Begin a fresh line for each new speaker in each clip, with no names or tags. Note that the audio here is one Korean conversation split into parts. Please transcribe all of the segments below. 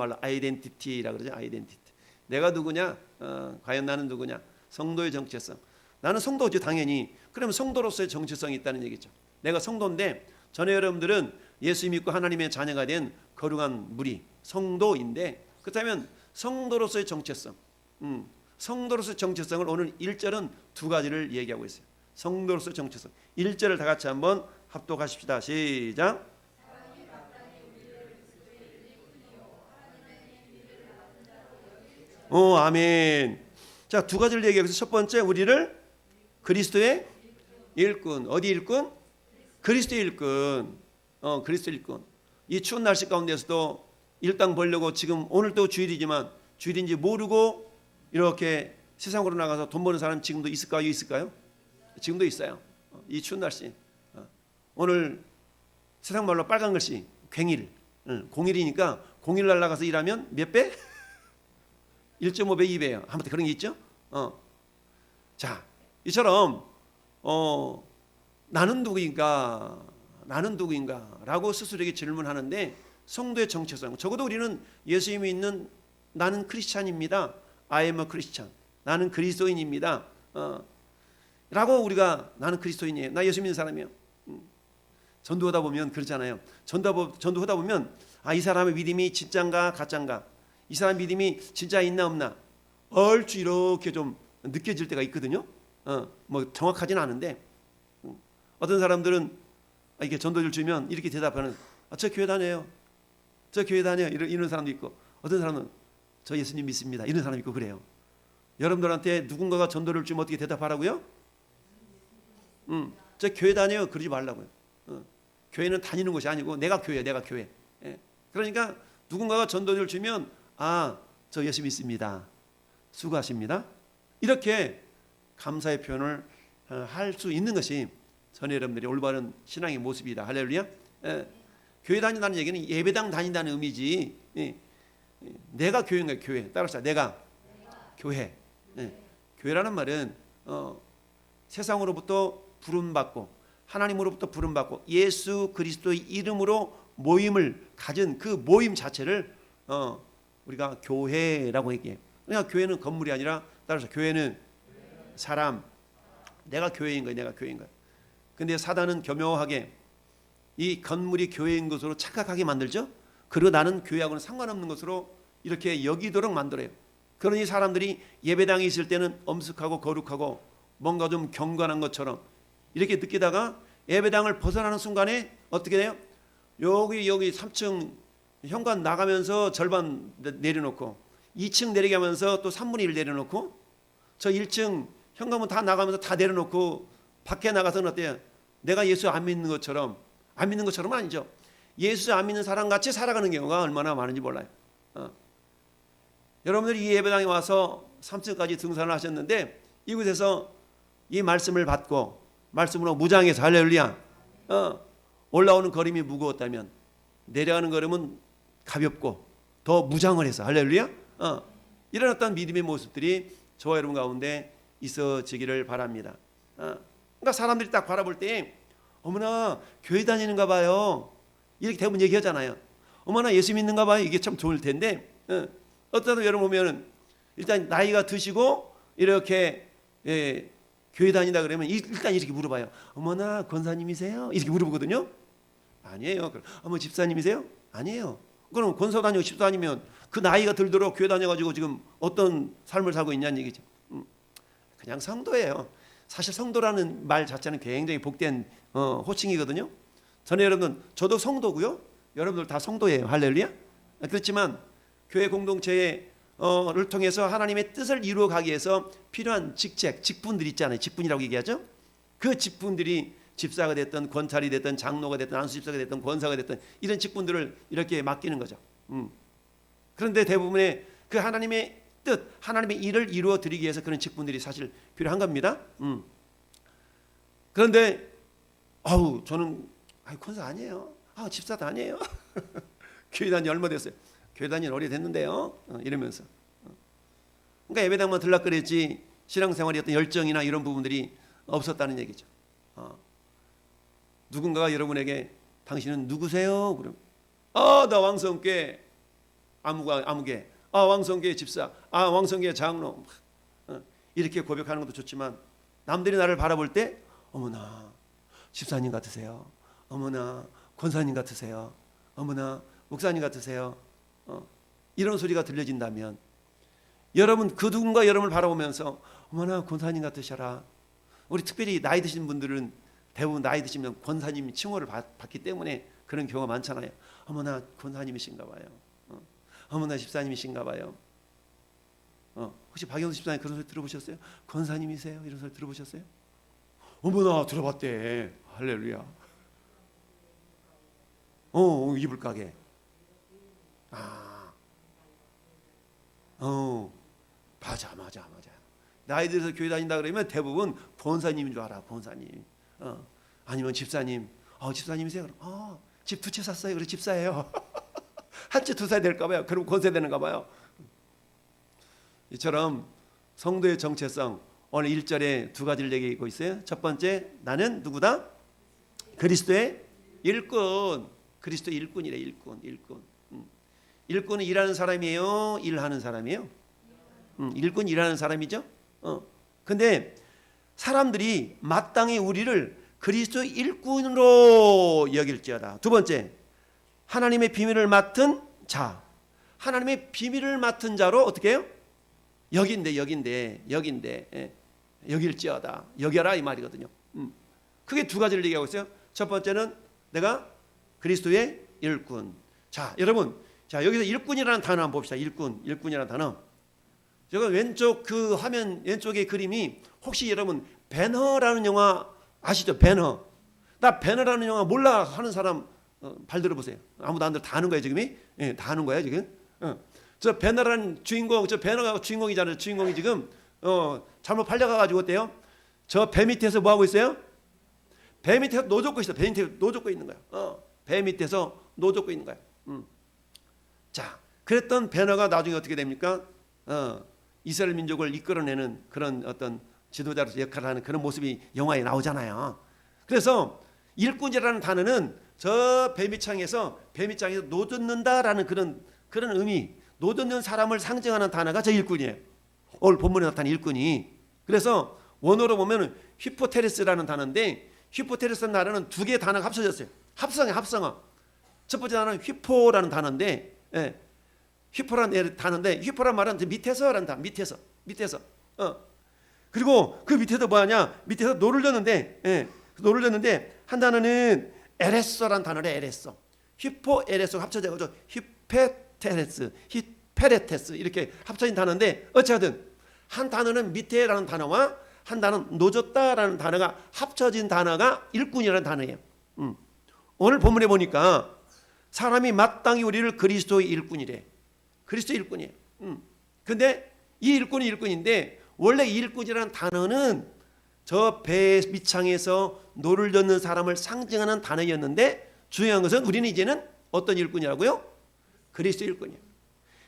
말로 아이덴티티라 그러죠. 아이덴티티. 내가 누구냐? 과연 나는 누구냐? 성도의 정체성. 나는 성도죠, 당연히. 그러면 성도로서의 정체성이 있다는 얘기죠. 내가 성도인데 전에 여러분들은 예수 믿고 하나님의 자녀가 된 거룩한 무리, 성도인데, 그렇다면 성도로서의 정체성, 성도로서의 정체성을 오늘 1절은 두 가지를 얘기하고 있어요. 성도로서의 정체성. 1절을 다 같이 한번 합독하십시다. 시작. 아멘. 자, 두 가지를 얘기하고 있어요. 첫 번째, 우리를 그리스도의 일꾼. 어디 일꾼? 그리스도의 일꾼. 그리스도의 일꾼. 이 추운 날씨 가운데서도 일당 벌려고 지금 오늘 또 주일이지만 주일인지 모르고 이렇게 세상으로 나가서 돈 버는 사람 지금도 있을까요? 있을까요? 지금도 있어요. 이 추운 날씨. 오늘 세상 말로 빨간 글씨 괭일. 공일이니까 공일날 나가서 일하면 몇 배? 1.5배, 2배예요. 아무튼 그런 게 있죠. 자, 이처럼 나는 누구인가? 나는 누구인가라고 스스로에게 질문하는데 성도의 정체성. 적어도 우리는 예수 믿는 나는 크리스찬입니다. I am a Christian. 나는 그리스도인입니다. 라고 우리가 나는 그리스도인이에요. 나 예수 믿는 사람이에요. 전도하다 보면 그렇잖아요. 전도하다 보면 이 사람의 믿음이 진짠가 가짠가, 이 사람 믿음이 진짜 있나 없나 얼추 이렇게 좀 느껴질 때가 있거든요. 뭐 정확하지는 않은데 어떤 사람들은 이렇게 전도를 주면 이렇게 대답하는, 저 교회 다녀요. 저 교회 다녀요. 이런 사람도 있고, 어떤 사람은 저 예수님 믿습니다. 이런 사람이 있고 그래요. 여러분들한테 누군가가 전도를 주면 어떻게 대답하라고요? 저 교회 다녀요. 그러지 말라고요. 교회는 다니는 것이 아니고 내가 교회야, 내가 교회. 그러니까 누군가가 전도를 주면 저 예수 믿습니다. 수고하십니다. 이렇게 감사의 표현을 할 수 있는 것이 전에 여러분들이 올바른 신앙의 모습이다. 할렐루야. 교회 다닌다는 얘기는 예배당 다닌다는 의미지. 내가 교회인 거예요. 교회. 따라서 내가 교회. 교회라는 말은 세상으로부터 부름받고 하나님으로부터 부름받고 예수 그리스도의 이름으로 모임을 가진 그 모임 자체를 우리가 교회라고 얘기해요. 그러니까 교회는 건물이 아니라, 따라서 교회는 사람. 내가 교회인 거예요. 내가 교회인 거예요. 근데 사단은 교묘하게 이 건물이 교회인 것으로 착각하게 만들죠. 그리고 나는 교회하고는 상관없는 것으로 이렇게 여기도록 만들어요. 그러니 사람들이 예배당에 있을 때는 엄숙하고 거룩하고 뭔가 좀 경건한 것처럼 이렇게 느끼다가 예배당을 벗어나는 순간에 어떻게 돼요? 여기 3층 현관 나가면서 절반 내려놓고 2층 내려가면서 또 3분의 1 내려놓고 저 1층 현관문 다 나가면서 다 내려놓고 밖에 나가서는 어때요? 내가 예수 안 믿는 것처럼, 안 믿는 것처럼은 아니죠. 예수 안 믿는 사람 같이 살아가는 경우가 얼마나 많은지 몰라요. 여러분들이 이 예배당에 와서 3층까지 등산을 하셨는데 이곳에서 이 말씀을 받고 말씀으로 무장해서 할렐루야 올라오는 걸음이 무거웠다면 내려가는 걸음은 가볍고 더 무장을 해서 할렐루야 이런 어떤 믿음의 모습들이 저와 여러분 가운데 있어지기를 바랍니다. 그러니까 사람들이 딱 바라볼 때 어머나 교회 다니는가 봐요. 이렇게 대부분 얘기하잖아요. 어머나 예수 믿는가 봐요. 이게 참 좋을 텐데 어떤 여러분 보면 일단 나이가 드시고 이렇게 교회 다닌다 그러면 일단 이렇게 물어봐요. 어머나 권사님이세요? 이렇게 물어보거든요. 아니에요. 어머 집사님이세요? 아니에요. 그럼 권사 다니고 집사 다니면 그 나이가 들도록 교회 다녀가지고 지금 어떤 삶을 살고 있냐는 얘기죠. 그냥 성도예요. 사실 성도라는 말 자체는 굉장히 복된 호칭이거든요. 전에 여러분 저도 성도고요. 여러분들 다 성도예요. 할렐루야. 그렇지만 교회 공동체를 통해서 하나님의 뜻을 이루어 가기 위해서 필요한 직분들이 있잖아요. 직분이라고 얘기하죠. 그 직분들이 집사가 됐든 권찰이 됐든 장로가 됐든 안수집사가 됐든 권사가 됐든 이런 직분들을 이렇게 맡기는 거죠. 그런데 대부분의 그 하나님의 뜻, 하나님의 일을 이루어 드리기 위해서 그런 직분들이 사실 필요한 겁니다. 그런데 저는 권사 아니에요. 집사도 아니에요. 교회 다닌 지 얼마 됐어요. 교회 다닌 지 오래됐는데요. 이러면서 그러니까 예배당만 들락거렸지 신앙생활이 어떤 열정이나 이런 부분들이 없었다는 얘기죠. 누군가가 여러분에게 당신은 누구세요? 그럼 나 왕성교회 아무개, 왕성교회 집사, 왕성교회 장로, 이렇게 고백하는 것도 좋지만 남들이 나를 바라볼 때 어머나 집사님 같으세요, 어머나 권사님 같으세요, 어머나 목사님 같으세요, 이런 소리가 들려진다면 여러분 그 누군가 여러분을 바라보면서 어머나 권사님 같으셔라. 우리 특별히 나이 드신 분들은 대부분 나이 드시면 권사님 칭호를 받기 때문에 그런 경우가 많잖아요. 어머나 권사님이신가 봐요. 어머나 집사님이신가 봐요. 혹시 박영수 집사님 그런 소리 들어보셨어요? 권사님이세요? 이런 소리 들어보셨어요? 어머나 들어봤대. 할렐루야. 이불 가게. 맞아. 나이 들어서 교회 다닌다 그러면 대부분 권사님인 줄 알아. 권사님. 아니면 집사님. 집사님이세요? 그럼 집 2채 샀어요. 그래 집사예요. 한 채 2살 될까 봐요. 그럼 권세 되는가 봐요. 이처럼 성도의 정체성, 오늘 1절에 2가지를 얘기하고 있어요. 첫 번째, 나는 누구다? 그리스도의 일꾼. 그리스도의 일꾼이래. 일꾼. 일꾼은 일하는 사람이에요? 일하는 사람이에요? 일꾼 일하는 사람이죠. 근데 사람들이 마땅히 우리를 그리스도의 일꾼으로 여길지어다. 두 번째, 하나님의 비밀을 맡은 자. 하나님의 비밀을 맡은 자로 어떻게 해요? 여긴데 여길지어다. 여겨라 이 말이거든요. 크게 2가지를 얘기하고 있어요. 첫 번째는 내가 그리스도의 일꾼. 자, 여러분, 여기서 일꾼이라는 단어 한번 봅시다. 일꾼이라는 단어. 제가 왼쪽 그 화면 왼쪽의 그림이 혹시 여러분 배너라는 영화 아시죠? 배너. 나 배너라는 영화 몰라 하는 사람 발 들어보세요. 아무도 안 들어. 다 아는 거예요 지금이? 예, 다 아는 거예요 지금. 저 배너라는 주인공, 저 배너가 주인공이잖아요. 주인공이 지금 잘못 팔려가가지고 어때요? 저 배 밑에서 뭐 하고 있어요? 배 밑에서 노젓고 있어. 배 밑에서 노젓고 있는 거야. 배 밑에서 노젓고 있는 거야. 자, 그랬던 배너가 나중에 어떻게 됩니까? 이스라엘 민족을 이끌어내는 그런 어떤 지도자로서 역할을 하는 그런 모습이 영화에 나오잖아요. 그래서 일꾼이라는 단어는 저 배밑장에서 노젓는다라는 그런 의미, 노젓는 사람을 상징하는 단어가 저 일꾼이에요. 오늘 본문에 나타난 일꾼이. 그래서 원어로 보면 휘포테레스라는 단어인데, 휘포테레스라는 단어는 2개의 단어가 합쳐졌어요. 합성어. 첫 번째 단어는 휘포라는 단어인데, 휘포라는 단어인데, 휘포란 말은 밑에서라는 단어, 밑에서. 그리고 그 밑에도 뭐하냐? 밑에서 노를 젓는데 한 단어는 에레소라는 단어래. 에레소. 휘포 에레소가 합쳐져가지고 히페레테스 이렇게 합쳐진 단어인데, 어찌하든 한 단어는 밑에라는 단어와 한 단어는 노졌다라는 단어가 합쳐진 단어가 일꾼이라는 단어예요. 오늘 본문에 보니까 사람이 마땅히 우리를 그리스도의 일꾼이래. 그리스도의 일꾼이에요. 근데 이 일꾼이 일꾼인데, 원래 이 일꾼이라는 단어는 저 배 밑창에서 노를 젓는 사람을 상징하는 단어였는데, 중요한 것은 우리는 이제는 어떤 일꾼이라고요? 그리스도 일꾼이에요.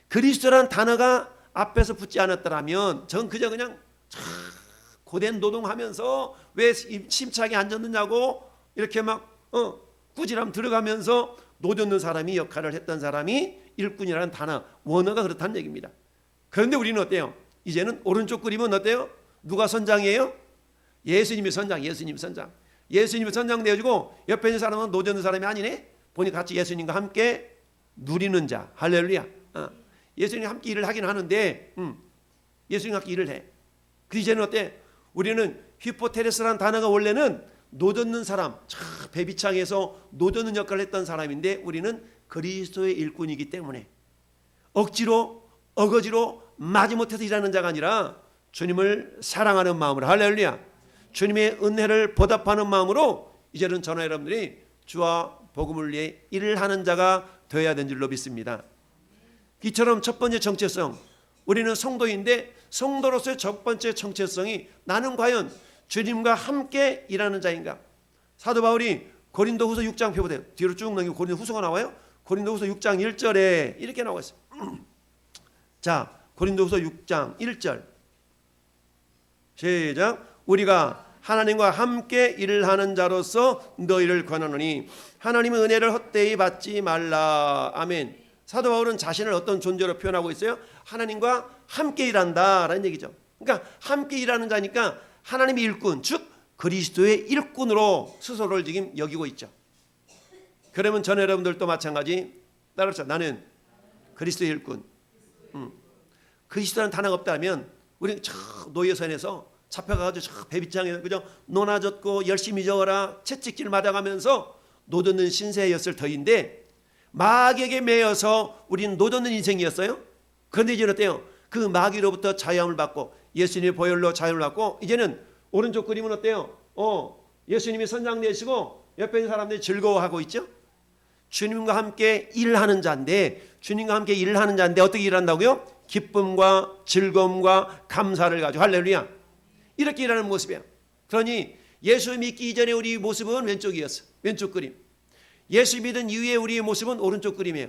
그리스도라는 단어가 앞에서 붙지 않았더라면 전 그냥 고된 노동하면서 왜 심차게 앉았느냐고 이렇게 막 꾸지람 들어가면서 노젓는 사람이 역할을 했던 사람이 일꾼이라는 단어, 원어가 그렇다는 얘기입니다. 그런데 우리는 어때요? 이제는 오른쪽 그림은 어때요? 누가 선장이에요? 예수님이 선장. 예수님이 선장되어지고 옆에 있는 사람은 노젓는 사람이 아니네. 보니 같이 예수님과 함께 누리는 자. 할렐루야. 예수님과 함께 일을 하긴 하는데 예수님과 함께 일을 해. 그 이제는 어때? 우리는 휘포테레스라는 단어가 원래는 노젓는 사람, 배비창에서 노젓는 역할을 했던 사람인데, 우리는 그리스도의 일꾼이기 때문에 억지로 어거지로 마지못해서 일하는 자가 아니라 주님을 사랑하는 마음으로, 할렐루야, 주님의 은혜를 보답하는 마음으로 이제는 저나 여러분들이 주와 복음을 위해 일을 하는 자가 되어야 되는 줄로 믿습니다. 이처럼 첫 번째 정체성, 우리는 성도인데 성도로서의 첫 번째 정체성이 나는 과연 주님과 함께 일하는 자인가? 사도 바울이 고린도후서 6장 펴보세요. 뒤로 쭉 넘기고 고린도후서가 나와요. 고린도후서 6장 1절에 이렇게 나와 있어요. 자, 고린도후서 6장 1절 시작. 우리가 하나님과 함께 일을 하는 자로서 너희를 권하노니 하나님의 은혜를 헛되이 받지 말라. 아멘. 사도 바울은 자신을 어떤 존재로 표현하고 있어요? 하나님과 함께 일한다라는 얘기죠. 그러니까 함께 일하는 자니까 하나님의 일꾼, 즉 그리스도의 일꾼으로 스스로를 지금 여기고 있죠. 그러면 전 여러분들도 마찬가지 따라서 나는 그리스도의 일꾼. 그리스도라는 단어가 없다면 우리는 저 노예선에서 잡혀가지고 저 배빗장에서 그저 논아졌고 열심히 적어라 채찍질 맞아가면서 노젓는 신세였을 터인데 마귀에게 매여서 우리는 노젓는 인생이었어요. 그런데 이제는 어때요? 그 마귀로부터 자유함을 받고 예수님의 보혈로 자유를 받고 이제는 오른쪽 그림은 어때요? 예수님이 선장 되시고 옆에 있는 사람들이 즐거워하고 있죠. 주님과 함께 일하는 자인데 주님과 함께 일하는 자인데 어떻게 일한다고요? 기쁨과 즐거움과 감사를 가지고 할렐루야. 이렇게 일하는 모습이에요. 그러니 예수 믿기 이전에 우리 모습은 왼쪽이었어. 왼쪽 그림. 예수 믿은 이후에 우리의 모습은 오른쪽 그림이에요.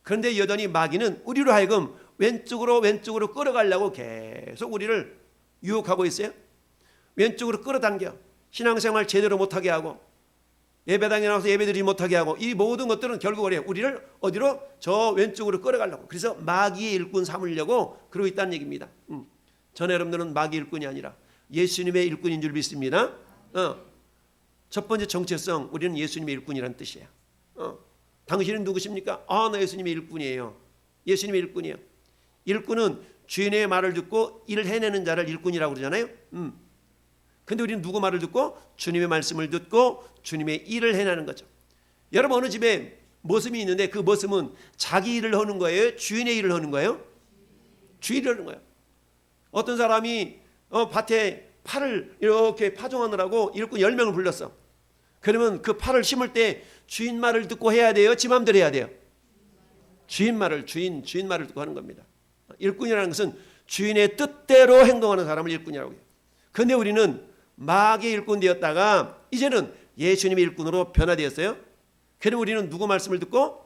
그런데 여전히 마귀는 우리로 하여금 왼쪽으로 끌어가려고 계속 우리를 유혹하고 있어요. 왼쪽으로 끌어당겨 신앙생활 제대로 못하게 하고 예배당에 나와서 예배드리지 못하게 하고 이 모든 것들은 결국 우리를 어디로? 저 왼쪽으로 끌어가려고. 그래서 마귀의 일꾼 삼으려고 그러고 있다는 얘기입니다. 전 여러분들은 마귀 일꾼이 아니라 예수님의 일꾼인 줄 믿습니다. 첫 번째 정체성, 우리는 예수님의 일꾼이라는 뜻이에요. 당신은 누구십니까? 나 예수님의 일꾼이에요. 예수님의 일꾼이에요. 일꾼은 주인의 말을 듣고 일을 해내는 자를 일꾼이라고 그러잖아요. 근데 우리는 누구 말을 듣고? 주님의 말씀을 듣고 주님의 일을 해내는 거죠. 여러분 어느 집에 머슴이 있는데 그 머슴은 자기 일을 하는 거예요? 주인의 일을 하는 거예요? 주인을 하는 거예요. 어떤 사람이 밭에 파를 이렇게 파종하느라고 일꾼 10명을 불렀어. 그러면 그 파를 심을 때 주인 말을 듣고 해야 돼요? 지 맘대로 해야 돼요? 주인 말을 듣고 하는 겁니다. 일꾼이라는 것은 주인의 뜻대로 행동하는 사람을 일꾼이라고 해요. 그런데 우리는 마귀의 일꾼 되었다가 이제는 예수님의 일꾼으로 변화되었어요. 그럼 우리는 누구 말씀을 듣고?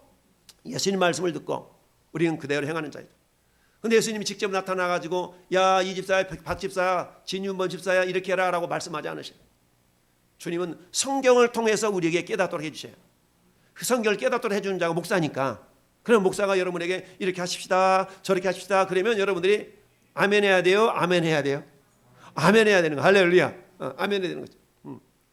예수님 말씀을 듣고 우리는 그대로 행하는 자예요. 근데 예수님이 직접 나타나가지고 야 이 집사야 박 집사야 진윤번 집사야 이렇게 해라 라고 말씀하지 않으셔요. 주님은 성경을 통해서 우리에게 깨닫도록 해주셔요. 그 성경을 깨닫도록 해주는 자가 목사니까. 그럼 목사가 여러분에게 이렇게 하십시다 저렇게 하십시다 그러면 여러분들이 아멘 해야 돼요? 아멘 해야 돼요? 아멘 해야 되는 거. 할렐루야. 아멘 해야 되는 거죠.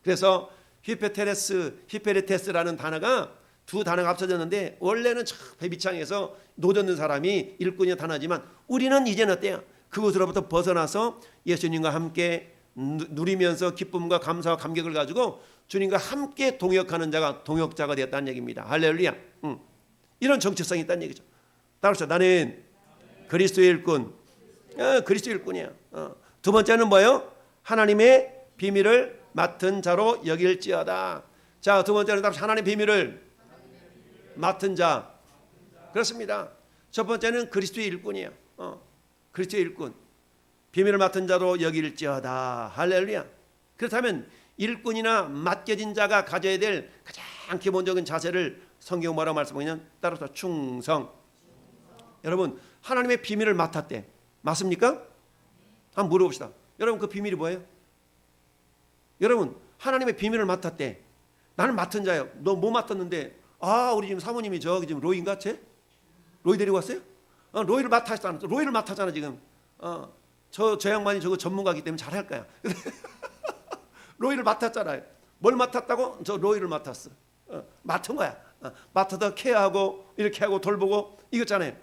그래서 히페레테스라는 단어가 두 단어가 합쳐졌는데 원래는 배비창에서 노젓는 사람이 일꾼이 단어지만 우리는 이제는 어때요? 그것으로부터 벗어나서 예수님과 함께 누리면서 기쁨과 감사와 감격을 가지고 주님과 함께 동역하는 자가 동역자가 되었다는 얘기입니다. 할렐루야. 이런 정체성이 있다는 얘기죠. 따라서 나는 그리스도의 일꾼. 그리스도의 일꾼이야. 두 번째는 뭐예요? 하나님의 비밀을 맡은 자로 여길지어다. 자, 두 번째는 하나님의 비밀을 맡은 자. 그렇습니다. 첫 번째는 그리스도의 일꾼이에요. 그리스도의 일꾼. 비밀을 맡은 자로 여길지어다. 할렐루야. 그렇다면 일꾼이나 맡겨진 자가 가져야 될 가장 기본적인 자세를 성경 뭐라고 말씀하냐면 따라서 충성. 여러분 하나님의 비밀을 맡았대. 맞습니까? 한번 물어봅시다. 여러분 그 비밀이 뭐예요? 여러분 하나님의 비밀을 맡았대. 나는 맡은 자예요. 너 뭐 맡았는데? 우리 지금 사모님이 저기 지금 로이인가? 로이 데리고 왔어요? 로이를 맡았잖아. 로이를 맡았잖아 지금. 저 양반이 저거 전문가이기 때문에 잘할 거야. 로이를 맡았잖아요. 뭘 맡았다고? 저 로이를 맡았어. 맡은 거야. 맡아서 케어하고 이렇게 하고 돌보고 이거잖아요.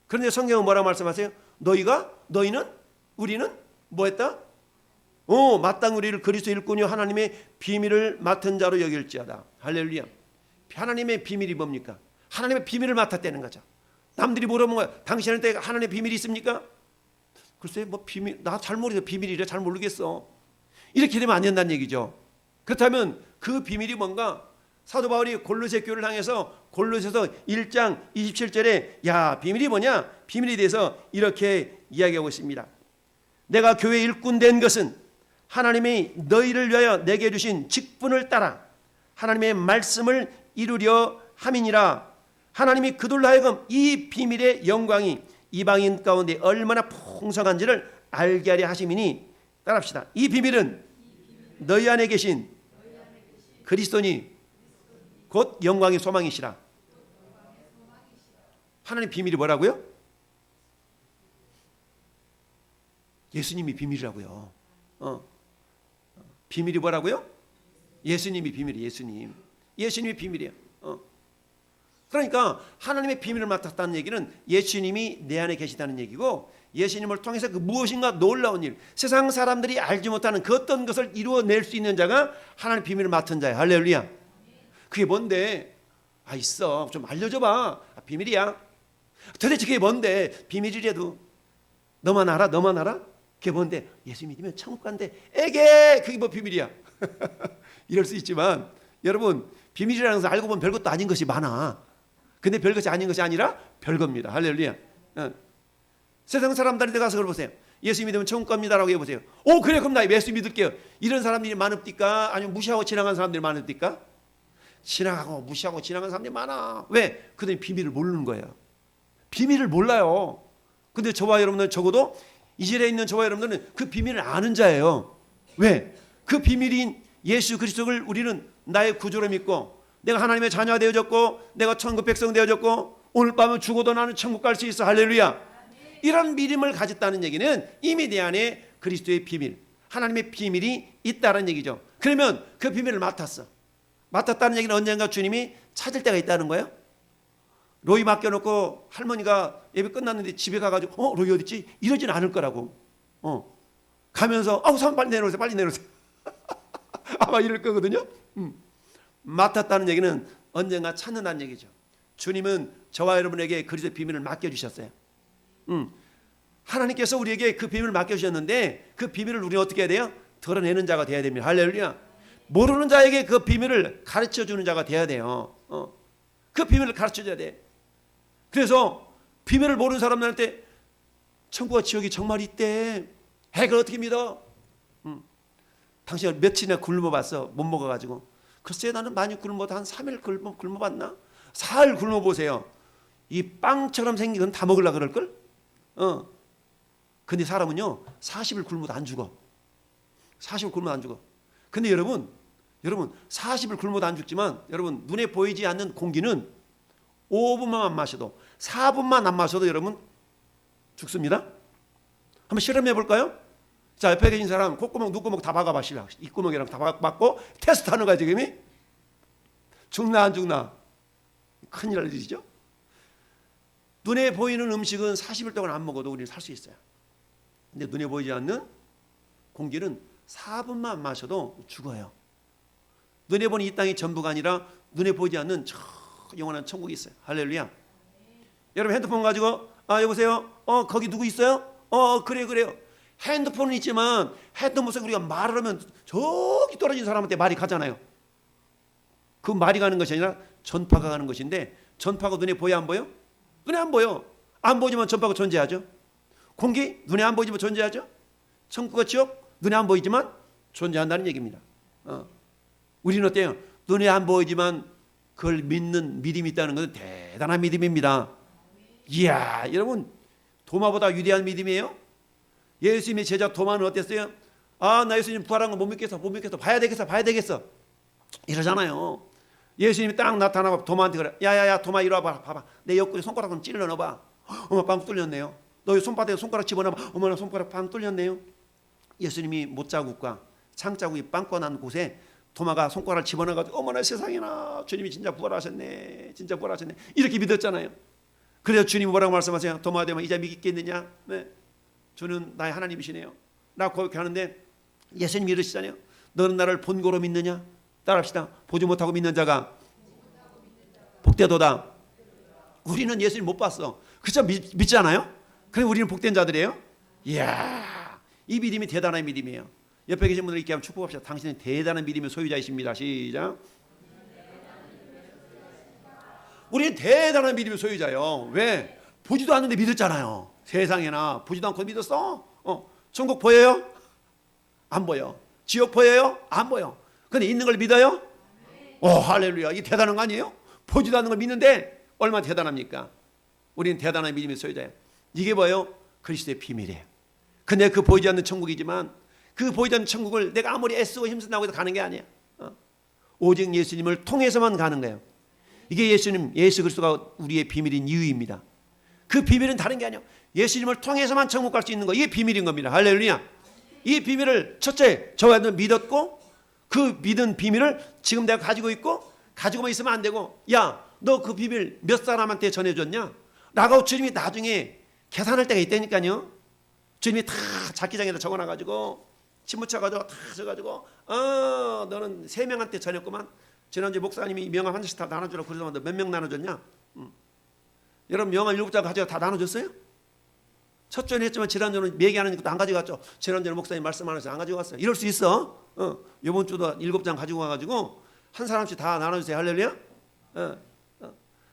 그런데 성경은 뭐라고 말씀하세요? 너희는 우리는 뭐 했다? 마땅히 우리를 그리스도 일꾼이요 하나님의 비밀을 맡은 자로 여길지어다. 할렐루야. 하나님의 비밀이 뭡니까? 하나님의 비밀을 맡았다는 거죠. 남들이 물어보면 당신한테 하나님의 비밀이 있습니까? 글쎄 뭐 비밀 나 잘 모르겠어. 비밀이래 잘 모르겠어. 이렇게 되면 안 된다는 얘기죠. 그렇다면 그 비밀이 뭔가? 사도 바울이 골로새 교회를 향해서 골로새서 1장 27절에 야 비밀이 뭐냐? 비밀에 대해서 이렇게 이야기하고 있습니다. 내가 교회 일꾼 된 것은 하나님이 너희를 위하여 내게 주신 직분을 따라 하나님의 말씀을 이루려 함이니라. 하나님이 그들로 하여금 이 비밀의 영광이 이방인 가운데 얼마나 풍성한지를 알게 하려 하심이니 따라합시다. 이 비밀은 너희 안에 계신 그리스도니 곧 영광의 소망이시라. 하나님 비밀이 뭐라고요? 예수님이 비밀이라고요. 비밀이 뭐라고요? 예수님이 비밀이에요. 예수님이 비밀이에요. 그러니까 하나님의 비밀을 맡았다는 얘기는 예수님이 내 안에 계시다는 얘기고, 예수님을 통해서 그 무엇인가 놀라운 일, 세상 사람들이 알지 못하는 그 어떤 것을 이루어낼 수 있는 자가 하나님의 비밀을 맡은 자예요. 할렐루야. 그게 뭔데? 있어. 좀 알려줘봐. 비밀이야. 도대체 그게 뭔데? 비밀이라도 너만 알아? 그게 뭔데? 예수 믿으면 천국 간대. 에게 그게 뭐 비밀이야. 이럴 수 있지만 여러분, 비밀이라는 것은 알고 보면 별것도 아닌 것이 많아. 근데 별것이 아닌 것이 아니라 별겁니다. 할렐루야. 세상 사람들한테 가서 그걸 보세요. 예수 믿으면 천국 갑니다라고 해보세요. 오, 그래, 그럼 나 예수 믿을게요. 이런 사람들이 많읍니까? 아니면 무시하고 지나간 사람들이 많읍니까? 지나가고 무시하고 지나간 사람들이 많아. 왜? 그들이 비밀을 모르는 거예요. 비밀을 몰라요. 근데 저와 여러분들은, 적어도 이 자리에 있는 저와 여러분들은 그 비밀을 아는 자예요. 왜? 그 비밀인 예수 그리스도를 우리는 나의 구주로 믿고, 내가 하나님의 자녀가 되어졌고, 내가 천국 백성 되어졌고, 오늘 밤은 죽어도 나는 천국 갈 수 있어. 할렐루야. 이런 믿음을 가졌다는 얘기는 이미 내 안에 그리스도의 비밀, 하나님의 비밀이 있다는 얘기죠. 그러면 그 비밀을 맡았다는 얘기는 언젠가 주님이 찾을 때가 있다는 거예요. 로이 맡겨놓고 할머니가 예배 끝났는데 집에 가가지고 로이 어디 있지? 이러진 않을 거라고. 가면서 사람 빨리 내놓으세요. 아마 이럴 거거든요. 맡았다는 얘기는 언젠가 찾는다는 얘기죠. 주님은 저와 여러분에게 그리스도의 비밀을 맡겨주셨어요. 하나님께서 우리에게 그 비밀을 맡겨주셨는데, 그 비밀을 우리는 어떻게 해야 돼요? 드러내는 자가 돼야 됩니다. 할렐루야. 모르는 자에게 그 비밀을 가르쳐주는 자가 돼야 돼요. 그 비밀을 가르쳐줘야 돼. 그래서 비밀을 모르는 사람들한테 천국과 지옥이 정말 있대. 그걸 어떻게 믿어? 당신은 며칠이나 굶어봤어? 못 먹어가지고. 글쎄, 나는 많이 굶어도 한 3일 굶어봤나? 사흘 굶어보세요. 이 빵처럼 생긴 건 다 먹으려고 그럴걸? 근데 사람은요 40일 굶어도 안 죽어. 40일 굶어도 안 죽어. 근데 여러분 40일 굶어도 안 죽지만, 여러분 눈에 보이지 않는 공기는 5분만 안 마셔도, 4분만 안 마셔도 여러분 죽습니다. 한번 실험해 볼까요? 자, 옆에 계신 사람 콧구멍, 눈구멍 다 박아봐. 입구멍이랑 다 박고 테스트하는 거야 지금이. 죽나 안 죽나? 큰일 날 일이죠. 눈에 보이는 음식은 40일 동안 안 먹어도 우리는 살 수 있어요. 근데 눈에 보이지 않는 공기는 4분만 마셔도 죽어요. 눈에 보는 이 땅이 전부가 아니라 눈에 보이지 않는 저 영원한 천국이 있어요. 할렐루야. 여러분 핸드폰 가지고 여보세요? 거기 누구 있어요? 그래요. 핸드폰은 있지만 핸드폰에서 우리가 말을 하면 저기 떨어진 사람한테 말이 가잖아요. 그 말이 가는 것이 아니라 전파가 가는 것인데, 전파가 눈에 보여 안 보여? 눈에 안 보여. 안 보이지만 전파가 존재하죠. 공기 눈에 안 보이지만 존재하죠. 천국과 지옥 눈에 안 보이지만 존재한다는 얘기입니다. 우리는 어때요? 눈에 안 보이지만 그걸 믿는 믿음이 있다는 것은 대단한 믿음입니다. 이야, 여러분 도마보다 위대한 믿음이에요. 예수님의 제자 도마는 어땠어요? 나 예수님 부활한 거 못 믿겠어. 봐야 되겠어. 이러잖아요. 예수님이 딱 나타나고 도마한테 그래. 야야야, 도마 이리 와봐. 봐봐. 내 옆구리 손가락 좀 찔러 넣어봐. 어머, 빵 뚫렸네요. 너 손바닥에 손가락 집어넣어봐. 어머나, 손가락 빵 뚫렸네요. 예수님이 못자국과 창자국이 빵꿔 난 곳에 도마가 손가락을 집어넣어가지고, 어머나 세상에나, 주님이 진짜 부활하셨네. 이렇게 믿었잖아요. 그래서 주님이 뭐라고 말씀하세요? 도마가 되면 이제 믿겠느냐? 네. 주는 나의 하나님이시네요. 라고 고백하는데, 예수님 이러시잖아요. 너는 나를 본고로 믿느냐? 따라합시다. 보지 못하고 믿는 자가 복되도다. 우리는 예수님 못 봤어. 그저 믿지 않아요? 그럼 우리는 복된 자들이에요? 이야, 이 믿음이 대단한 믿음이에요. 옆에 계신 분들 이렇게 한번 축복합시다. 당신은 대단한 믿음의 소유자이십니다. 시작. 우리는 대단한 믿음의 소유자예요. 왜? 보지도 않는데 믿었잖아요. 세상에나 보지도 않고 믿었어? 천국 보여요? 안 보여. 지옥 보여요? 안 보여. 근데 있는 걸 믿어요? 할렐루야. 이게 대단한 거 아니에요? 보지도 않는 걸 믿는데 얼마나 대단합니까? 우리는 대단한 믿음의 소유자예요. 이게 뭐예요? 그리스도의 비밀이에요. 근데 그 보이지 않는 천국이지만, 그 보이지 않는 천국을 내가 아무리 애쓰고 힘쓴다고 해서 가는 게 아니야. 오직 예수님을 통해서만 가는 거예요. 이게 예수 그리스도가 우리의 비밀인 이유입니다. 그 비밀은 다른 게 아니야. 예수님을 통해서만 천국 갈 수 있는 거. 이게 비밀인 겁니다. 할렐루야. 이 비밀을 첫째 저와 너 믿었고 그 믿은 비밀을 지금 내가 가지고 있고 가지고만 있으면 안 되고 야, 너 그 비밀 몇 사람한테 전해줬냐? 라고 주님이 나중에 계산할 때가 있다니까요. 주님이 다 잡기장에다 적어놔가지고 침 묻혀가지고 다 써가지고 너는 3명한테 전했구만. 지난주에 목사님이 명함 한 장씩 다 나눠주라고 그래서 너 몇 명 나눠줬냐? 여러분 명함 7장 가져가 다 나눠줬어요? 첫 주에는 했지만 지난주는 얘기하는 것도 안 가져갔죠. 지난주에 목사님 말씀 안 해서 안 가져갔어요. 이럴 수 있어. 이번 주도 7장 가지고 와가지고 한 사람씩 다 나눠주세요. 할렐루야.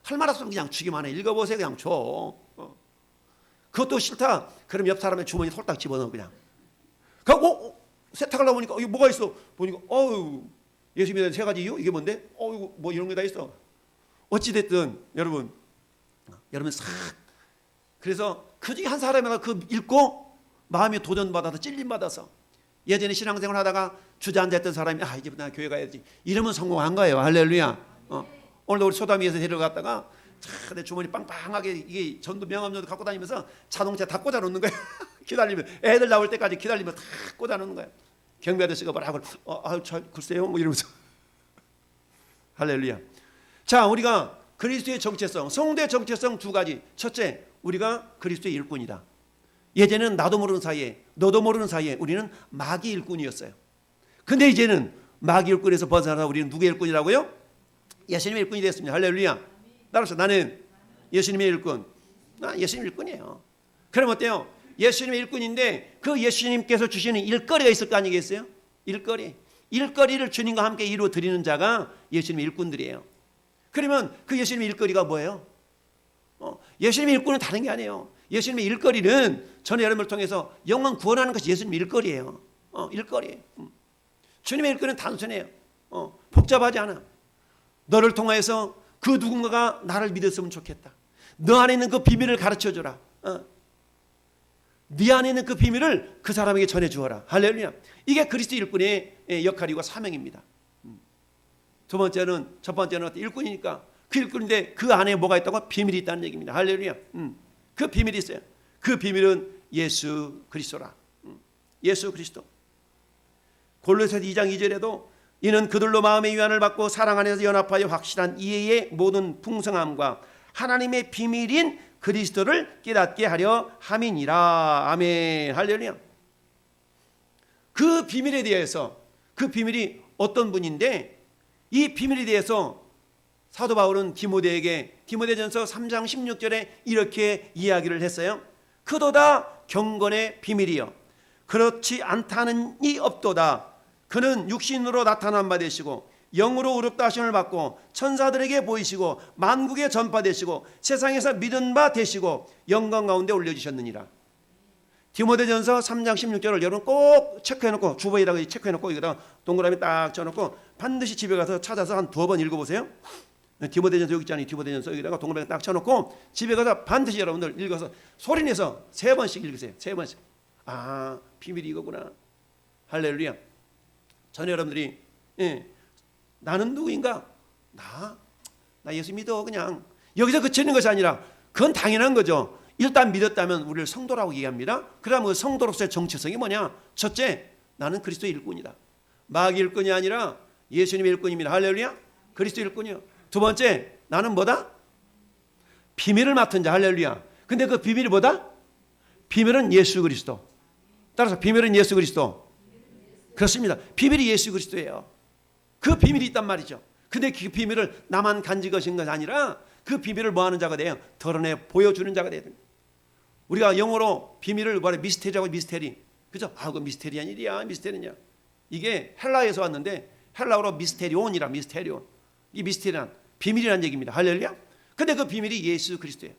할 말 없으면 그냥 주기만 해. 읽어보세요. 그냥 줘. 그것도 싫다. 그럼 옆 사람의 주머니 홀딱 집어넣어 그냥. 그리고 세탁하려고 보니까 이게 뭐가 있어. 보니까 예수 믿는 3가지 이유? 이게 뭔데? 이거 뭐 이런 게 다 있어. 어찌됐든 여러분 싹 그래서 그 중에 한 사람이 그 읽고 마음이 도전받아서 찔림받아서 예전에 신앙생활 하다가 주저앉았던 사람이 이제 나 교회 가야지 이러면 성공한 거예요. 할렐루야. 오늘도 우리 소담이에서 데려갔다가 내 주머니 빵빵하게 이게 전도 명함전도 갖고 다니면서 자동차 다 꽂아 놓는 거야. 기다리면 애들 나올 때까지 기다리면 다 꽂아 놓는 거야. 경비 아저씨가 뭐라고 글쎄요 뭐 이러면서 할렐루야. 자, 우리가 그리스도의 정체성, 성도의 정체성 2가지. 첫째, 우리가 그리스도의 일꾼이다. 예전에는 나도 모르는 사이에 너도 모르는 사이에 우리는 마귀 일꾼이었어요. 근데 이제는 마귀 일꾼에서 벗어나서 우리는 누구의 일꾼이라고요? 예수님의 일꾼이 됐습니다. 할렐루야. 따라서 나는 예수님의 일꾼. 나 예수님 일꾼이에요. 그럼 어때요? 예수님의 일꾼인데 그 예수님께서 주시는 일거리가 있을 거 아니겠어요? 일거리를 주님과 함께 이루어 드리는 자가 예수님의 일꾼들이에요. 그러면 그 예수님의 일거리가 뭐예요? 예수님의 일꾼은 다른 게 아니에요. 예수님의 일거리는 저는 여러분을 통해서 영혼 구원하는 것이 예수님의 일거리예요. 일거리예요. 주님의 일거리는 단순해요. 복잡하지 않아. 너를 통해서 그 누군가가 나를 믿었으면 좋겠다. 너 안에 있는 그 비밀을 가르쳐줘라. 네 안에 있는 그 비밀을 그 사람에게 전해주어라. 할렐루야. 이게 그리스도 일꾼의 역할이고 사명입니다. 첫 번째는 일꾼이니까 그 일꾼인데 그 안에 뭐가 있다고? 비밀이 있다는 얘기입니다. 할렐루야. 그 비밀이 있어요. 그 비밀은 예수 그리스도라. 예수 그리스도. 골로새서 2장 2절에도 이는 그들로 마음의 위안을 받고 사랑 안에서 연합하여 확실한 이해의 모든 풍성함과 하나님의 비밀인 그리스도를 깨닫게 하려 함이니라. 아멘. 할렐루야. 그 비밀에 대해서 그 비밀이 어떤 분인데 이 비밀에 대해서 사도 바울은 디모데전서 3장 16절에 이렇게 이야기를 했어요. 그도다 경건의 비밀이요 그렇지 않다는 이 없도다. 그는 육신으로 나타난 바 되시고 영으로 의롭다 하심을 받고 천사들에게 보이시고 만국에 전파되시고 세상에서 믿은 바 되시고 영광 가운데 올려주셨느니라. 디모데전서 3장 16절을 여러분 꼭 체크해놓고 주보에다가 체크해놓고 여기다가 동그라미 딱 쳐놓고 반드시 집에 가서 찾아서 한 2번 읽어보세요. 디모데전서 여기 있잖아요. 디모데전서 여기다가 동그라미 딱 쳐놓고 집에 가서 반드시 여러분들 읽어서 소리내서 3번씩 읽으세요. 3번씩. 비밀이 이거구나. 할렐루야. 전 여러분들이 나는 누구인가? 나 예수 믿어. 그냥 여기서 그치는 것이 아니라 그건 당연한 거죠. 일단 믿었다면 우리를 성도라고 얘기합니다. 그러면 그 성도로서의 정체성이 뭐냐? 첫째, 나는 그리스도의 일꾼이다. 마귀 일꾼이 아니라 예수님의 일꾼입니다. 할렐루야. 그리스도 일꾼이요. 2번째, 나는 뭐다? 비밀을 맡은 자. 할렐루야. 근데 그 비밀이 뭐다? 비밀은 예수 그리스도. 따라서 비밀은 예수 그리스도. 그렇습니다. 비밀이 예수 그리스도예요. 그 비밀이 있단 말이죠. 근데 그 비밀을 나만 간직하신 것이 아니라 그 비밀을 뭐하는 자가 돼요? 드러내 보여주는 자가 돼야 됩니다. 우리가 영어로 비밀을 미스테리라고. 미스테리. 그죠? 그 미스테리한 일이야. 미스테리냐. 이게 헬라에서 왔는데 헬라어로 미스테리온이라. 미스테리온. 이 미스테리란 비밀이라는 얘기입니다. 할렐루야. 근데 그 비밀이 예수 그리스도예요.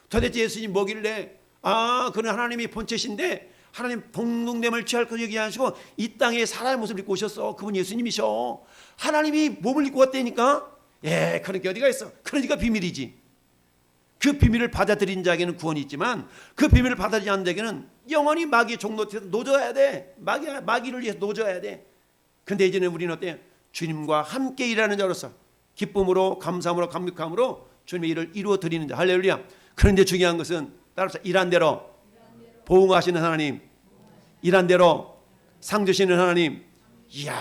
도대체 예수님 뭐길래 그는 하나님이 본체신데 하나님 동등됨을 취할 것 얘기하시고 이 땅에 사람의 모습을 입고 오셨어. 그분 예수님이셔. 하나님이 몸을 입고 왔다니까. 그런 게 어디가 있어. 그러니까 비밀이지. 그 비밀을 받아들인 자에게는 구원이 있지만 그 비밀을 받아들이지 않는 자에게는 영원히 마귀의 종노릇에서 노져야 돼. 마귀를 위해서 노져야 돼. 근데 이제는 우리는 어때요? 주님과 함께 일하는 자로서 기쁨으로 감사함으로 감격함으로 주님의 일을 이루어 드리는 자. 할렐루야. 그런데 중요한 것은 따라서 일한 대로 보응하시는 하나님, 일한 대로 상 주시는 하나님. 이야,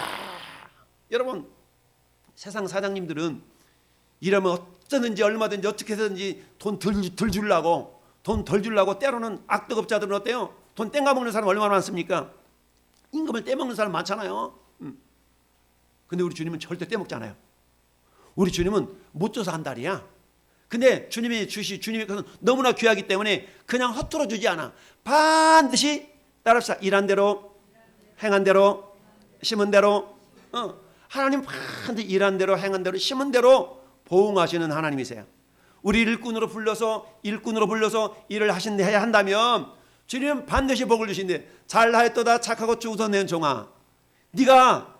여러분, 세상 사장님들은 이러면 어쩌든지 얼마든지 어떻게 해서든지 돈 덜 주려고, 돈 덜 주려고 때로는 악덕업자들은 어때요? 돈 땡가먹는 사람 얼마나 많습니까? 임금을 떼먹는 사람 많잖아요. 근데 우리 주님은 절대 떼먹잖아요. 우리 주님은 못 줘서 한달이야. 근데 주님의 것은 너무나 귀하기 때문에 그냥 허투루 주지 않아. 반드시 따라서 일한 대로, 행한 대로, 심은 대로, 하나님 반드시 일한 대로, 행한 대로, 심은 대로 보응하시는 하나님이세요. 우리 일꾼으로 불러서 일을 해야 한다면 주님은 반드시 복을 주신대. 잘하였도다 착하고 충성된 내 종아, 네가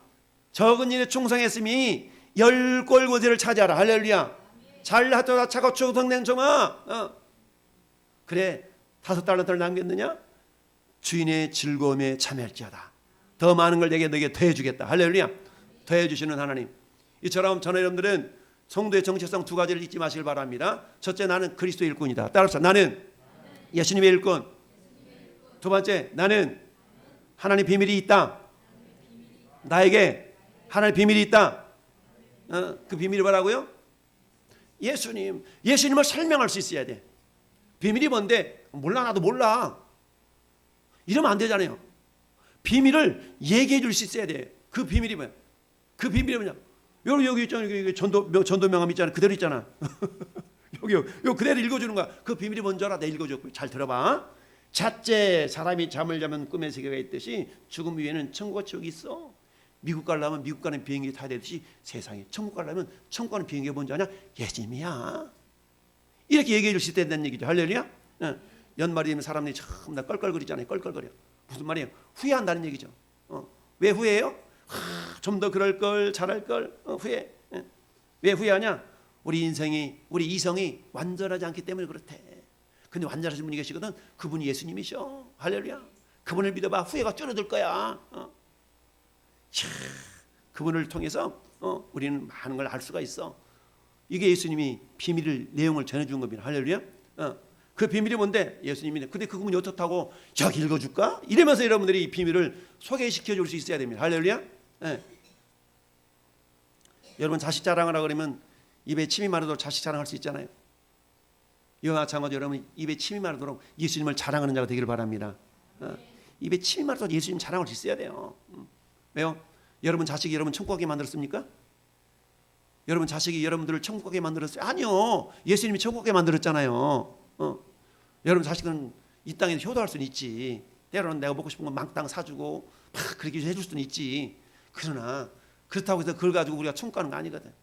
적은 일에 충성했으니 열 골고지를 차지하라. 할렐루야. 잘하였도다 착하고 충성된 종아, 그래 5달란트를 남겼느냐? 주인의 즐거움에 참여할지어다. 더 많은 걸 너에게 더해주겠다. 할렐루야. 더해주시는 하나님. 이처럼 저는 여러분들은 성도의 정체성 2가지를 잊지 마시길 바랍니다. 첫째, 나는 그리스도의 일꾼이다. 따라서 나는 예수님의 일꾼. 두 번째, 나는 하나님의 비밀이 있다. 나에게 하나님의 비밀이 있다. 그 비밀이 뭐라고요? 예수님을 설명할 수 있어야 돼. 비밀이 뭔데? 몰라, 나도 몰라. 이러면 안 되잖아요. 비밀을 얘기해 줄 수 있어야 돼. 그 비밀이 뭐야? 그 비밀이 뭐냐? 여기 있잖아. 여기 전도 명함 있잖아. 그대로 있잖아. 여기 그대로 읽어주는 거야. 그 비밀이 뭔지 알아? 내가 읽어줬고. 잘 들어봐. 잣째 사람이 잠을 자면 꿈의 세계가 있듯이 죽음 위에는 천국과 지옥이 있어. 미국 가려면 미국 가는 비행기 타야 되듯이 세상에 천국 가려면 천국 가는 비행기가 뭔지 아냐? 예수님이야. 이렇게 얘기해 줄 수 있다는 얘기죠. 할렐루야. 연말이 되면 사람들이 참 나 껄껄거리잖아요. 껄껄거려. 무슨 말이에요? 후회한다는 얘기죠. 왜 후회해요? 좀 더 그럴 걸, 잘할 걸. 후회. 왜 후회하냐? 우리 이성이 완전하지 않기 때문에 그렇대. 근데 완전하신 분이 계시거든. 그분이 예수님이셔. 할렐루야. 그분을 믿어봐. 후회가 줄어들 거야. 그분을 통해서 우리는 많은 걸 알 수가 있어. 이게 예수님이 비밀을, 내용을 전해준 겁니다. 할렐루야. 그 비밀이 뭔데? 예수님이. 근데 그분이 어떻다고 저기 읽어줄까? 이러면서 여러분들이 이 비밀을 소개시켜 줄 수 있어야 됩니다. 할렐루야. 여러분 자식 자랑하라 그러면 입에 침이 마르도록 자식 자랑할 수 있잖아요. 이와 마찬가지로 여러분 입에 침이 마르도록 예수님을 자랑하는 자가 되기를 바랍니다. 입에 침이 마르도록 예수님 자랑할 수 있어야 돼요. 왜요? 여러분 자식이 여러분 천국 가게 만들었습니까? 여러분 자식이 여러분들을 천국 가게 만들었어요? 아니요. 예수님이 천국 가게 만들었잖아요. 여러분 자식은 이 땅에 효도할 수는 있지. 때로는 내가 먹고 싶은 건 망땅 사주고 막 그렇게 해줄 수는 있지. 그러나 그렇다고 해서 그걸 가지고 우리가 천국 가는 거 아니거든.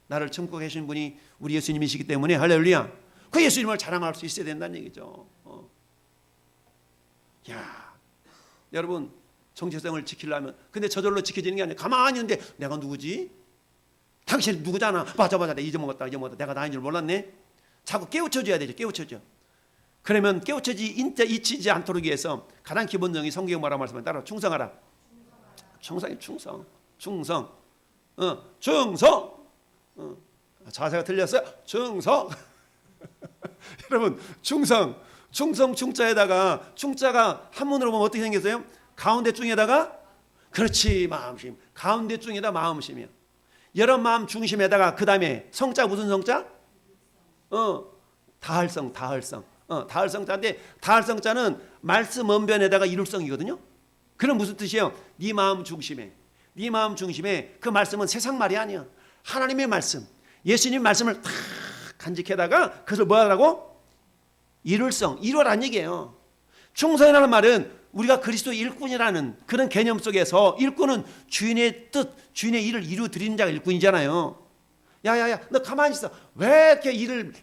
나를 천국에 계신 분이 우리 예수님이시기 때문에 할렐루야. 그 예수님을 자랑할 수 있어야 된다는 얘기죠. 야, 여러분 정체성을 지키려면, 근데 저절로 지켜지는 게 아니라 가만히 있는데 내가 누구지? 당신 누구잖아. 맞아 내가 잊어먹었다. 내가 나인 줄 몰랐네. 자꾸 깨우쳐줘야 되죠. 깨우쳐줘. 그러면 잊히지 않도록 위해서 가장 기본적인 성경 뭐라고 말씀하면 따라 충성하라. 충성. 자세가 틀렸어요. 충성. 여러분 충자에다가 충자가 한문으로 보면 어떻게 생겼어요? 가운데 중에다가 그렇지 마음심. 가운데 중에다 마음심이요. 여러 마음 중심에다가 그 다음에 성자 무슨 성자? 다할성. 다할성자인데 다할성자는 말씀 언변에다가 이룰성이거든요. 그럼 무슨 뜻이에요? 네 마음 중심에 그 말씀은 세상 말이 아니야. 하나님의 말씀, 예수님 말씀을 다 간직해다가 그것을 뭐하라고? 이루라는 얘기예요. 충성이라는 말은 우리가 그리스도 일꾼이라는 그런 개념 속에서 일꾼은 주인의 뜻, 주인의 일을 이루 드리는 자가 일꾼이잖아요. 야야야, 너 가만히 있어. 왜 이렇게 일을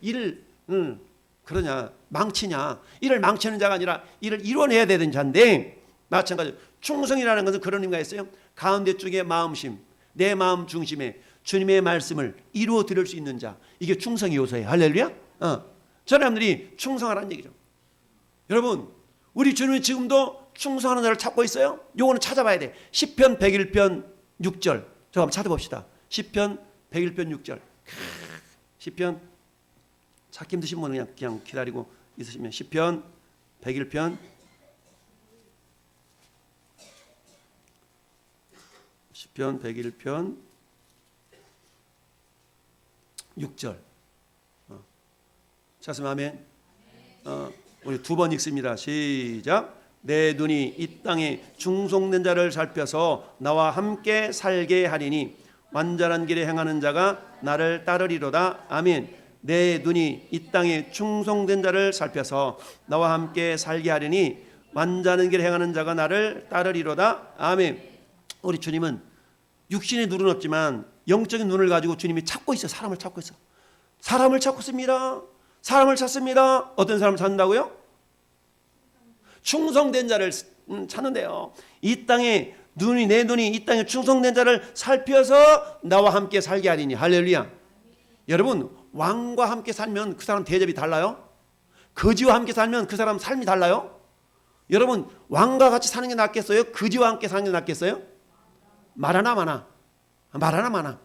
그러냐? 망치냐? 일을 망치는 자가 아니라 일을 이뤄내야 되는 자인데, 마찬가지로 충성이라는 것은 그런 의미가 있어요. 가운데 쪽에 마음심, 내 마음 중심에 주님의 말씀을 이루어 드릴 수 있는 자, 이게 충성의 요소예요. 할렐루야. 사람들이 충성하라는 얘기죠. 여러분, 우리 주님은 지금도 충성하는 자를 찾고 있어요. 요거는 찾아봐야 돼. 시편 101편 6절. 저 한번 찾아봅시다. 시편 101편 6절. 시편 찾기 힘드신 분은 그냥 기다리고 있으시면 시편 101편 101편 6절 찾으면 아멘. 우리 두 번 읽습니다. 시작. 내 눈이 이 땅에 충성된 자를 살펴서 나와 함께 살게 하리니 완전한 길에 행하는 자가 나를 따르리로다. 아멘. 내 눈이 이 땅에 충성된 자를 살펴서 나와 함께 살게 하리니 완전한 길에 행하는 자가 나를 따르리로다. 아멘. 우리 주님은 육신의 눈은 없지만 영적인 눈을 가지고 주님이 찾고 있어요. 사람을 찾고 있어. 사람을 찾고 있습니다. 사람을 찾습니다. 어떤 사람을 찾는다고요? 충성된 자를 찾는데요. 이 땅에 내 눈이 이 땅에 충성된 자를 살펴서 나와 함께 살게 하리니. 할렐루야. 여러분, 왕과 함께 살면 그 사람 대접이 달라요? 거지와 함께 살면 그 사람 삶이 달라요? 여러분, 왕과 같이 사는 게 낫겠어요? 거지와 함께 사는 게 낫겠어요? 말하나 마나. 말하나 마나.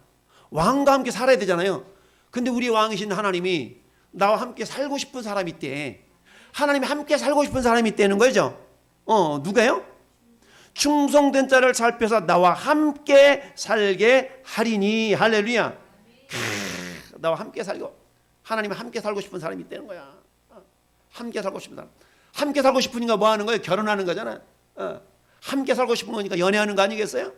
왕과 함께 살아야 되잖아요. 근데 우리 왕이신 하나님이 나와 함께 살고 싶은 사람이 있대. 하나님이 함께 살고 싶은 사람이 있다는 거죠. 누가요? 충성된 자를 살펴서 나와 함께 살게 하리니. 할렐루야. 나와 함께 살고, 하나님이 함께 살고 싶은 사람이 있다는 거야. 함께 살고 싶은 사람. 함께 살고 싶으니까 뭐 하는 거예요? 결혼하는 거잖아. 함께 살고 싶은 거니까 연애하는 거 아니겠어요?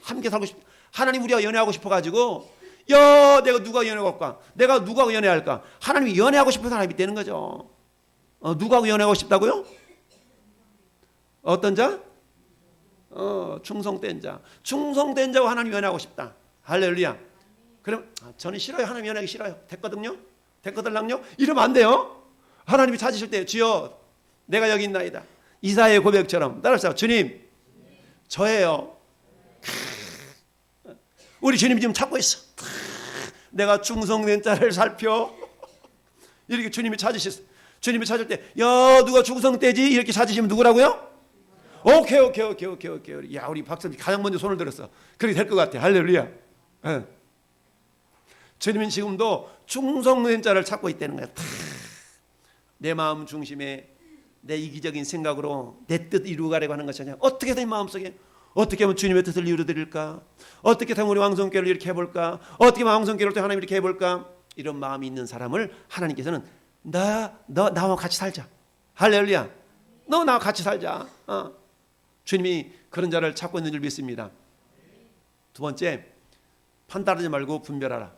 함께 살고 싶. 하나님 우리가 연애하고 싶어가지고 내가 누가 연애하고 할까? 내가 누구하고 연애할까? 하나님이 연애하고 싶은 사람이 있다는 거죠. 누구하고 연애하고 싶다고요? 어떤 자? 충성된 자. 충성된 자와 하나님 연애하고 싶다. 할렐루야. 그럼 저는 싫어요. 하나님 연애하기 싫어요. 됐거든요. 됐거들랑요. 이러면 안 돼요. 하나님이 찾으실 때 주여 내가 여기 있나이다. 이사야의 고백처럼 따라서 주님 저예요. 우리 주님 지금 찾고 있어. 내가 충성된 자를 살펴. 이렇게 주님이 찾으셨어. 주님이 찾을 때, 누가 충성되지? 이렇게 찾으시면 누구라고요? 오케이. 야, 우리 박사님 가장 먼저 손을 들었어. 그렇게 될 것 같아. 할렐루야. 주님은 지금도 충성된 자를 찾고 있다는 거야. 내 마음 중심에 내 이기적인 생각으로 내 뜻 이루가려고 하는 것이 아니라 어떻게 든 마음속에 어떻게 하면 주님의 뜻을 이루어드릴까? 어떻게 하면 우리 왕성교회를 이렇게 해볼까? 어떻게 하면 왕성교회를 또 하나님 이렇게 해볼까? 이런 마음이 있는 사람을 하나님께서는 나와 같이 살자. 할렐루야. 너 나와 같이 살자. 주님이 그런 자를 찾고 있는 줄 믿습니다. 두 번째, 판단하지 말고 분별하라.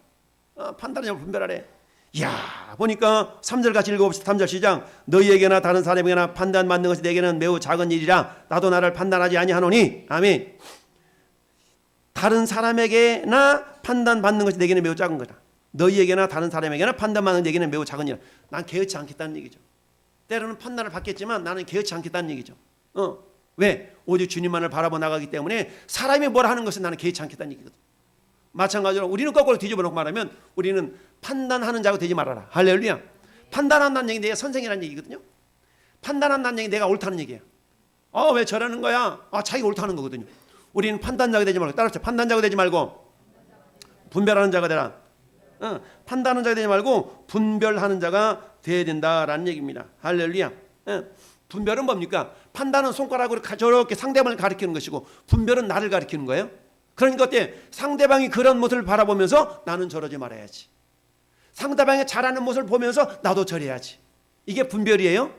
판단하지 말고 분별하래. 이야, 보니까 3절 같이 읽어봅시다. 3절 시작. 너희에게나 다른 사람에게나 판단받는 것이 내게는 매우 작은 일이라 나도 나를 판단하지 아니하노니. 아멘. 다른 사람에게나 판단받는 것이 내게는 매우 작은 거다. 너희에게나 다른 사람에게나 판단받는 것이 내게는 매우 작은 일이라. 난 개의치 않겠다는 얘기죠. 때로는 판단을 받겠지만 나는 개의치 않겠다는 얘기죠. 왜? 오직 주님만을 바라보 나가기 때문에 사람이 뭘 하는 것은 나는 개의치 않겠다는 얘기거든. 마찬가지로 우리는 거꾸로 뒤집어 놓고 말하면 우리는 판단하는 자가 되지 말아라. 할렐루야. 판단한다는 얘기 내가 선생이라는 얘기거든요. 판단한다는 얘기 내가 옳다는 얘기야. 왜 저러는 거야? 자기가 옳다는 거거든요. 우리는 판단자가 되지 말고 따라서 판단자가 되지 말고 분별하는 자가 되라. 판단하는 자가 되지 말고 분별하는 자가 되어야 된다라는 얘기입니다. 할렐루야. 분별은 뭡니까? 판단은 손가락으로 저렇게 상대방을 가리키는 것이고 분별은 나를 가리키는 거예요. 그러니까 어때? 상대방이 그런 모습을 바라보면서 나는 저러지 말아야지. 상대방이 잘하는 모습을 보면서 나도 저래야지. 이게 분별이에요.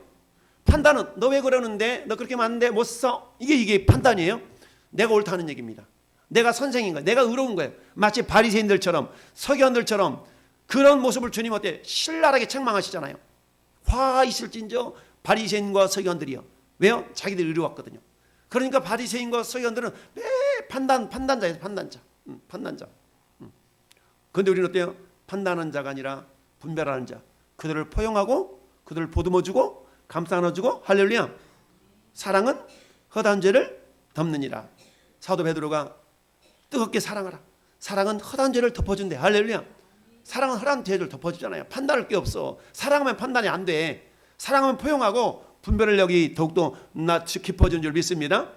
판단은 너 왜 그러는데? 너 그렇게 하면 안 돼? 못 써? 이게 판단이에요. 내가 옳다는 얘기입니다. 내가 선생인 거예요. 내가 의로운 거예요. 마치 바리새인들처럼 서기관들처럼 그런 모습을 주님 어때? 신랄하게 책망하시잖아요. 화 있을진저 바리새인과 서기관들이요. 왜요? 자기들 의로웠거든요. 그러니까 바리새인과 서기관들은 매 판단자예요. 판단자. 그런데 우리는 어때요? 판단하는 자가 아니라 분별하는 자. 그들을 포용하고 그들을 보듬어주고 감싸 안아주고 할렐루야. 사랑은 허다한 죄를 덮느니라. 사도 베드로가 뜨겁게 사랑하라. 사랑은 허다한 죄를 덮어준대. 할렐루야. 사랑은 허다한 죄를 덮어주잖아요. 판단할 게 없어. 사랑하면 판단이 안 돼. 사랑하면 포용하고 분별력이 더욱더 깊어진 줄 믿습니다.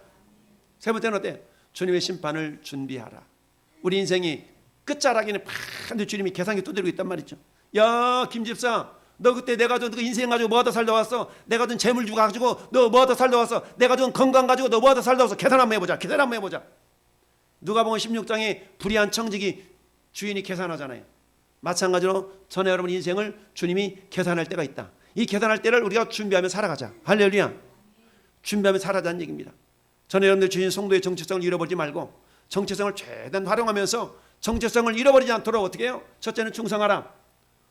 세 번째는 어때? 주님의 심판을 준비하라. 우리 인생이 끝자락에는 반드시 주님이 계산기 두드리고 있단 말이죠. 야, 김 집사, 너 그때 내가 준 그 인생 가지고 뭐 하다 살다 왔어? 내가 준 재물 주고 가지고 너 뭐 하다 살다 왔어? 내가 준 건강 가지고 너 뭐 하다 살다 왔어? 계산 한번 해보자. 계산 한번 해보자. 누가복음 16장에 불의한 청지기 주인이 계산하잖아요. 마찬가지로 전에 여러분 인생을 주님이 계산할 때가 있다. 이 계산할 때를 우리가 준비하며 살아가자. 할렐루야. 준비하며 살아가자는 얘기입니다. 전에 여러분들 주신 성도의 정체성을 잃어버리지 말고 정체성을 최대한 활용하면서 정체성을 잃어버리지 않도록 어떻게 해요? 첫째는 충성하라.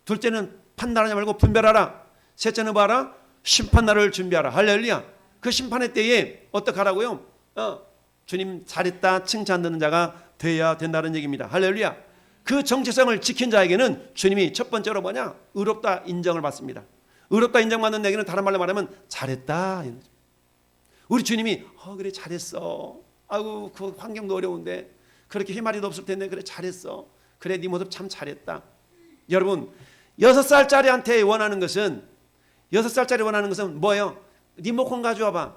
둘째는 판단하지 말고 분별하라. 셋째는 뭐하라? 심판날을 준비하라. 할렐루야. 그 심판의 때에 어떻게 하라고요? 주님 잘했다 칭찬 듣는 자가 되어야 된다는 얘기입니다. 할렐루야. 그 정체성을 지킨 자에게는 주님이 첫 번째로 뭐냐? 의롭다 인정을 받습니다. 의롭다 인정받는 얘기는 다른 말로 말하면 잘했다. 우리 주님이 그래 잘했어. 아이고 그 환경도 어려운데 그렇게 희말이도 없을 텐데 그래 잘했어. 그래 네 모습 참 잘했다. 여러분 6살짜리한테 원하는 것은 6살짜리 원하는 것은 뭐예요? 리모컨 가져와봐.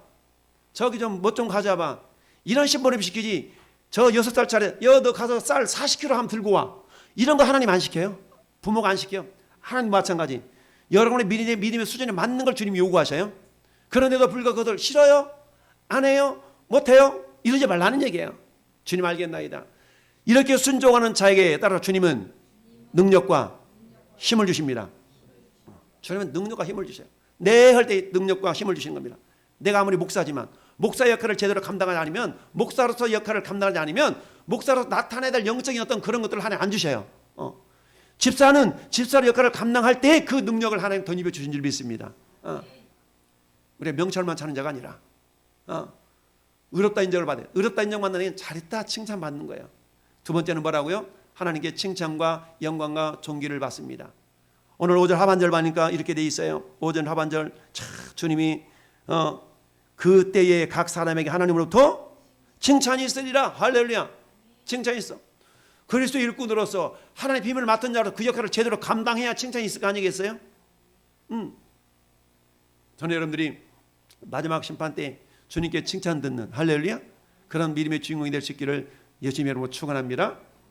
저기 좀 뭐 좀 가져와봐. 이런 심부름 시키지. 저 6살짜리 너 가서 쌀 40kg 한번 들고 와. 이런 거 하나님 안 시켜요. 부모가 안 시켜요. 하나님 마찬가지. 여러분의 믿음의 수준에 맞는 걸 주님이 요구하셔요. 그런데도 불구하고 그들 싫어요? 안 해요? 못해요? 이러지 말라는 얘기예요. 주님 알겠나이다. 이렇게 순종하는 자에게 따라 주님은 능력과 힘을 주십니다. 주님은 능력과 힘을 주셔요. 네 할 때 능력과 힘을 주시는 겁니다. 내가 아무리 목사지만 목사 역할을 제대로 감당하지 않으면 목사로서 역할을 감당하지 않으면 목사로서 나타내야 될 영적인 어떤 그런 것들을 하나님 안 주셔요. 집사는 집사의 역할을 감당할 때 그 능력을 하나님 덧입혀 주신 줄 믿습니다. 우리가 명철만 찾는 자가 아니라 의롭다 인정을 받아요. 의롭다 인정받는 게 잘했다 칭찬받는 거예요. 두 번째는 뭐라고요? 하나님께 칭찬과 영광과 존귀를 받습니다. 오늘 5절 하반절 보니까 이렇게 돼 있어요. 5절 하반절 주님이 그때에 각 사람에게 하나님으로부터 칭찬이 있으리라. 할렐루야. 칭찬이 있어. 그리스도 일꾼으로서 하나님의 비밀을 맡은 자로 그 역할을 제대로 감당해야 칭찬이 있을 거 아니겠어요? 저는 여러분들이 마지막 심판 때 주님께 칭찬 듣는 할렐루야 그런 믿음의 주인공이 될 수 있기를 예수님 여러분 축원합니다.